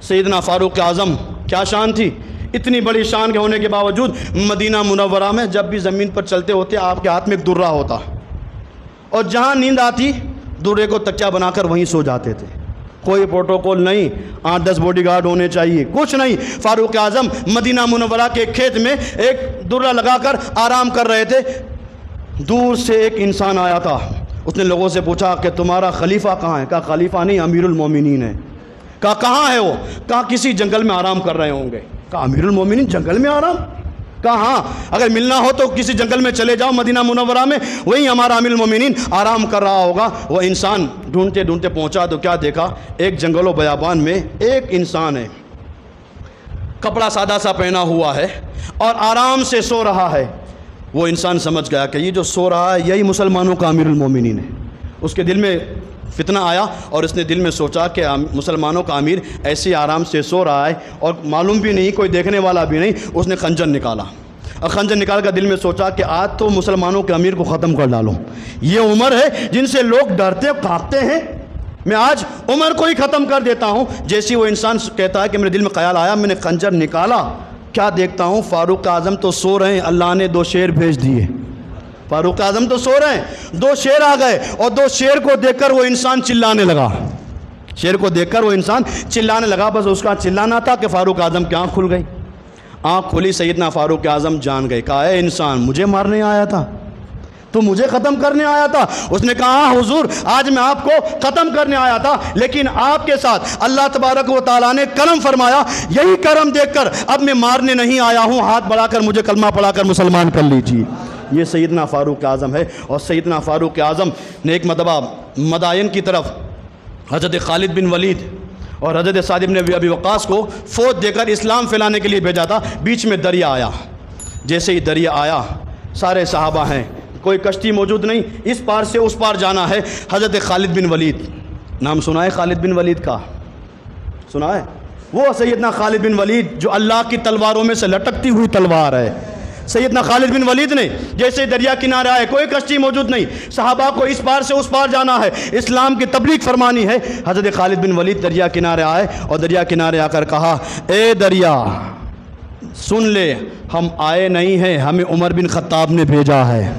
سیدنا فاروق اعظم کیا شان تھی، اتنی بڑی شان کے ہونے کے باوجود مدینہ منورہ میں جب بھی زمین پر چلتے ہوتے آپ کے ہاتھ میں ایک درہ ہوتا، اور جہاں نیند آتی درے کو تکیہ بنا کر وہیں سو جاتے تھے۔ کوئی پروٹوکول نہیں، 8-10 باڈی گارڈ ہونے چاہیے، کچھ نہیں۔ فاروق اعظم مدینہ منورہ کے کھیت میں ایک درہ لگا کر آرام کر رہے تھے، دور سے ایک انسان آیا تھا، اس نے لوگوں سے پوچھا کہ تمہارا خلیفہ کہاں ہے؟ کہا خلیفہ نہیں، امیر المومنین ہے۔ کہا کہاں ہے وہ؟ کہا کسی جنگل میں آرام کر رہے ہوں گے۔ کہا امیر المومنین جنگل میں آرام؟ کہا ہاں، اگر ملنا ہو تو کسی جنگل میں چلے جاؤ مدینہ منورہ میں، وہیں ہمارا امیر المومنین آرام کر رہا ہوگا۔ وہ انسان ڈھونڈتے ڈھونڈتے پہنچا تو کیا دیکھا، ایک جنگل و بیابان میں ایک انسان ہے، کپڑا سادہ سا پہنا ہوا ہے اور آرام سے سو رہا ہے۔ وہ انسان سمجھ گیا کہ یہ جو سو رہا ہے یہی مسلمانوں کا امیر المومنین ہے۔ اس کے دل میں فتنہ آیا اور اس نے دل میں سوچا کہ مسلمانوں کا امیر ایسے آرام سے سو رہا ہے اور معلوم بھی نہیں، کوئی دیکھنے والا بھی نہیں۔ اس نے خنجر نکالا اور خنجر نکال کر دل میں سوچا کہ آج تو مسلمانوں کے امیر کو ختم کر ڈالوں، یہ عمر ہے جن سے لوگ ڈرتے کانپتے ہیں، میں آج عمر کو ہی ختم کر دیتا ہوں۔ جیسی وہ انسان کہتا ہے کہ میرے دل میں خیال آیا، میں نے خنجر نکالا، کیا دیکھتا ہوں فاروق اعظم تو سو رہے ہیں، اللہ نے 2 شیر بھیج دیے۔ فاروق اعظم تو سو رہے ہیں، دو شیر آ گئے اور دو شیر کو دیکھ کر وہ انسان چلانے لگا، شیر کو دیکھ کر وہ انسان چلانے لگا، بس اس کا چلانا تھا کہ فاروق اعظم کی آنکھ کھل گئی، آنکھ کھلی، سیدنا فاروق اعظم جان گئے، کہا اے انسان مجھے مارنے آیا تھا، تو مجھے ختم کرنے آیا تھا؟ اس نے کہا ہاں حضور آج میں آپ کو ختم کرنے آیا تھا، لیکن آپ کے ساتھ اللہ تبارک و تعالیٰ نے کرم فرمایا، یہی کرم دیکھ کر اب میں مارنے نہیں آیا ہوں، ہاتھ بڑھا کر مجھے کلمہ پڑھا کر مسلمان کر لیجیے۔ یہ سیدنا فاروق اعظم ہے۔ اور سیدنا فاروق اعظم نے ایک مرتبہ مدائن کی طرف حضرت خالد بن ولید اور حضرت سعد بن ابی وقاص کو فوج دے کر اسلام پھیلانے کے لیے بھیجا تھا، بیچ میں دریا آیا، جیسے ہی دریا آیا سارے صحابہ ہیں، کوئی کشتی موجود نہیں، اس پار سے اس پار جانا ہے، حضرت خالد بن ولید، نام سنا ہے خالد بن ولید کا؟ سنا ہے؟ وہ سیدنا خالد بن ولید جو اللہ کی تلواروں میں سے لٹکتی ہوئی تلوار ہے، سیدنا خالد بن ولید نے جیسے دریا کنارے آئے، کوئی کشتی موجود نہیں، صحابہ کو اس پار سے اس پار جانا ہے، اسلام کی تبلیغ فرمانی ہے، حضرت خالد بن ولید دریا کنارے آئے اور دریا کنارے آ کر کہا اے دریا سن لے، ہم آئے نہیں ہیں، ہمیں عمر بن خطاب نے بھیجا ہے،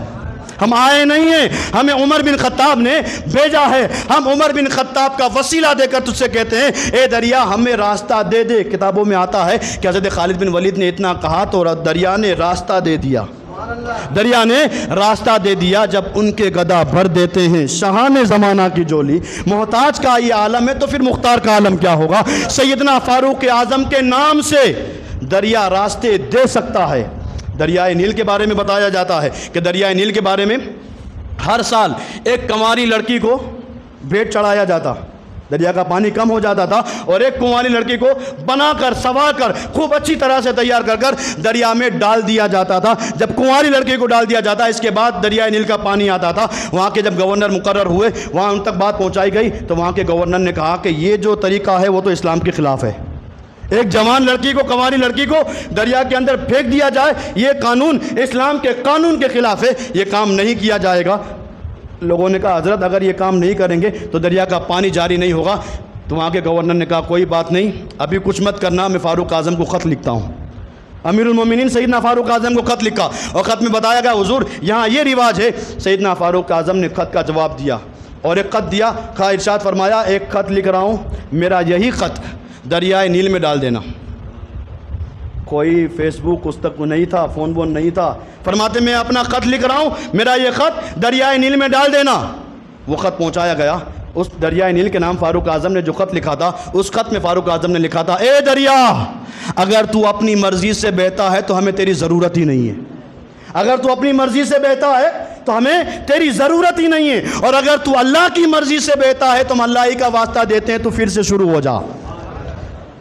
ہم آئے نہیں ہیں، ہمیں عمر بن خطاب نے بھیجا ہے، ہم عمر بن خطاب کا وسیلہ دے کر تجھ سے کہتے ہیں اے دریا ہمیں راستہ دے دے۔ کتابوں میں آتا ہے کہ حضرت خالد بن ولید نے اتنا کہا تو دریا نے راستہ دے دیا، دریا نے راستہ دے دیا۔ جب ان کے گدا بھر دیتے ہیں شاہان زمانہ کی جولی، محتاج کا یہ عالم ہے تو پھر مختار کا عالم کیا ہوگا؟ سیدنا فاروق اعظم کے نام سے دریا راستے دے سکتا ہے۔ دریائے نیل کے بارے میں بتایا جاتا ہے کہ دریائے نیل کے بارے میں ہر سال ایک کنواری لڑکی کو بھیٹ چڑھایا جاتا، دریا کا پانی کم ہو جاتا تھا اور ایک کنواری لڑکی کو بنا کر سنوار کر خوب اچھی طرح سے تیار کر کر دریا میں ڈال دیا جاتا تھا۔ جب کنواری لڑکی کو ڈال دیا جاتا اس کے بعد دریائے نیل کا پانی آتا تھا، وہاں کے جب گورنر مقرر ہوئے وہاں ان تک بات پہنچائی گئی تو وہاں کے گورنر نے کہا کہ یہ جو طریقہ ہے وہ تو اسلام کے خلاف ہے، ایک جوان لڑکی کو کنواری لڑکی کو دریا کے اندر پھینک دیا جائے، یہ قانون اسلام کے قانون کے خلاف ہے، یہ کام نہیں کیا جائے گا۔ لوگوں نے کہا حضرت اگر یہ کام نہیں کریں گے تو دریا کا پانی جاری نہیں ہوگا، تو وہاں کے گورنر نے کہا کوئی بات نہیں، ابھی کچھ مت کرنا، میں فاروق اعظم کو خط لکھتا ہوں۔ امیر المومنین سیدنا فاروق اعظم کو خط لکھا اور خط میں بتایا گیا حضور یہاں یہ رواج ہے۔ سیدنا فاروق اعظم نے خط کا جواب دیا اور ایک خط دیا، کہا ارشاد فرمایا ایک خط لکھ رہا ہوں، میرا یہی خط دریائے نیل میں ڈال دینا۔ کوئی فیس بک اس تک نہیں تھا، فون بون نہیں تھا، فرماتے میں اپنا خط لکھ رہا ہوں، میرا یہ خط دریائے نیل میں ڈال دینا۔ وہ خط پہنچایا گیا، اس دریائے نیل کے نام فاروق اعظم نے جو خط لکھا تھا، اس خط میں فاروق اعظم نے لکھا تھا اے دریا اگر تو اپنی مرضی سے بہتا ہے تو ہمیں تیری ضرورت ہی نہیں ہے، اگر تو اپنی مرضی سے بہتا ہے تو ہمیں تیری ضرورت ہی نہیں ہے، اور اگر تو اللہ کی مرضی سے بہتا ہے تو ہم اللہ ہی کا واسطہ دیتے ہیں، تو پھر سے شروع ہو جا۔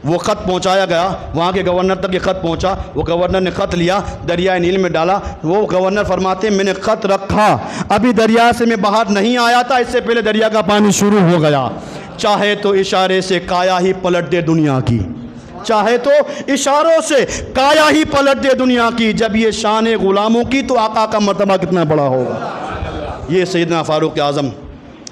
وہ خط پہنچایا گیا، وہاں کے گورنر تک یہ خط پہنچا، وہ گورنر نے خط لیا، دریائے نیل میں ڈالا۔ وہ گورنر فرماتے ہیں میں نے خط رکھا، ابھی دریا سے میں باہر نہیں آیا تھا، اس سے پہلے دریا کا پانی شروع ہو گیا۔ چاہے تو اشارے سے کایا ہی پلٹ دے دنیا کی، چاہے تو اشاروں سے کایا ہی پلٹ دے دنیا کی، جب یہ شان غلاموں کی تو آقا کا مرتبہ کتنا بڑا ہوگا۔ یہ سیدنا فاروق اعظم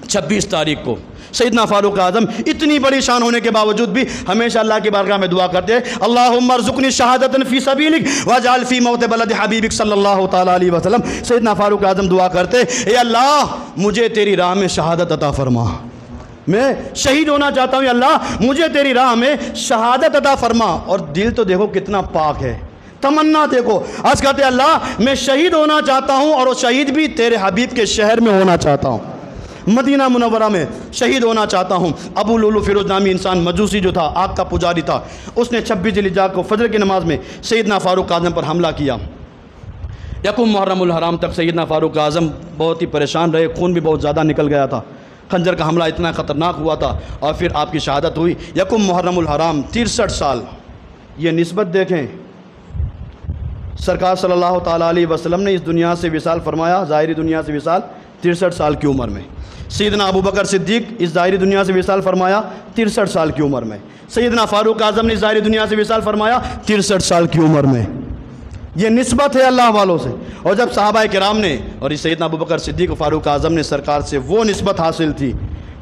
26 تاریخ کو سیدنا فاروق اعظم اتنی بڑی شان ہونے کے باوجود بھی ہمیشہ اللہ کی بارگاہ میں دعا کرتے ہیں اللہم ارزقنی شہادتا فی سبیلک واجعل فی موت بلد حبیبک صلی اللہ تعالیٰ علیہ وسلم۔ سیدنا فاروق اعظم دعا کرتے اے اللہ مجھے تیری راہ میں شہادت عطا فرما، میں شہید ہونا چاہتا ہوں، یا اللہ مجھے تیری راہ میں شہادت عطا فرما۔ اور دل تو دیکھو کتنا پاک ہے، تمنا دیکھو، آج کہتے اللہ میں شہید ہونا چاہتا ہوں اور وہ شہید بھی تیرے حبیب کے شہر میں ہونا چاہتا ہوں، مدینہ منورہ میں شہید ہونا چاہتا ہوں۔ ابو لولو فیروز نامی انسان مجوسی جو تھا، آگ کا پجاری تھا، اس نے 26 ذی الحجہ کو فجر کی نماز میں سیدنا فاروق اعظم پر حملہ کیا۔ یکم محرم الحرام تک سیدنا فاروق اعظم بہت ہی پریشان رہے، خون بھی بہت زیادہ نکل گیا تھا، خنجر کا حملہ اتنا خطرناک ہوا تھا، اور پھر آپ کی شہادت ہوئی یکم محرم الحرام 63 سال۔ یہ نسبت دیکھیں، سرکار صلی اللہ تعالیٰ علیہ وسلم نے اس دنیا سے وصال فرمایا، ظاہری دنیا سے وصال 63 سال کی عمر میں۔ سیدنا ابو بکر صدیق اس ظاہری دنیا سے وصال فرمایا 63 سال کی عمر میں۔ سیدنا فاروق اعظم نے ظاہری دنیا سے وصال فرمایا 63 سال کی عمر میں۔ یہ نسبت ہے اللہ والوں سے۔ اور جب صحابہ کرام نے اور سیدنا ابو بکر صدیق و فاروق اعظم نے سرکار سے وہ نسبت حاصل تھی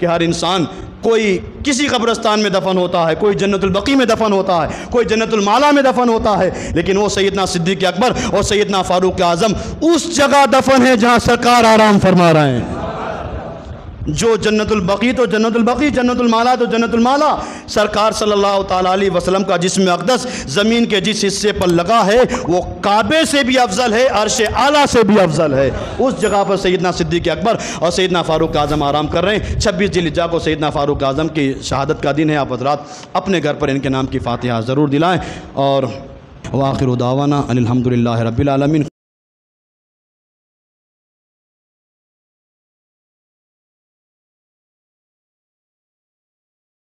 کہ ہر انسان کوئی کسی قبرستان میں دفن ہوتا ہے، کوئی جنت البقیع میں دفن ہوتا ہے، کوئی جنت المالا میں دفن ہوتا ہے، لیکن وہ سیدنا صدیق اکبر اور سیدنا فاروق اعظم اس جگہ دفن ہے جہاں سرکار آرام فرما رہے ہیں۔ جو جنت البقیع تو جنت البقیع، جنت المالا تو جنت المالا، سرکار صلی اللہ تعالیٰ علیہ وسلم کا جسم اقدس زمین کے جس حصے پر لگا ہے وہ کعبے سے بھی افضل ہے، عرش اعلیٰ سے بھی افضل ہے۔ اس جگہ پر سیدنا صدیق اکبر اور سیدنا فاروق اعظم آرام کر رہے ہیں۔ 26 ذی الحجہ کو سیدنا فاروق اعظم کی شہادت کا دن ہے۔ آپ حضرات اپنے گھر پر ان کے نام کی فاتحہ ضرور دلائیں، اور وآخر دعوانا ان الحمد للہ رب العالمین۔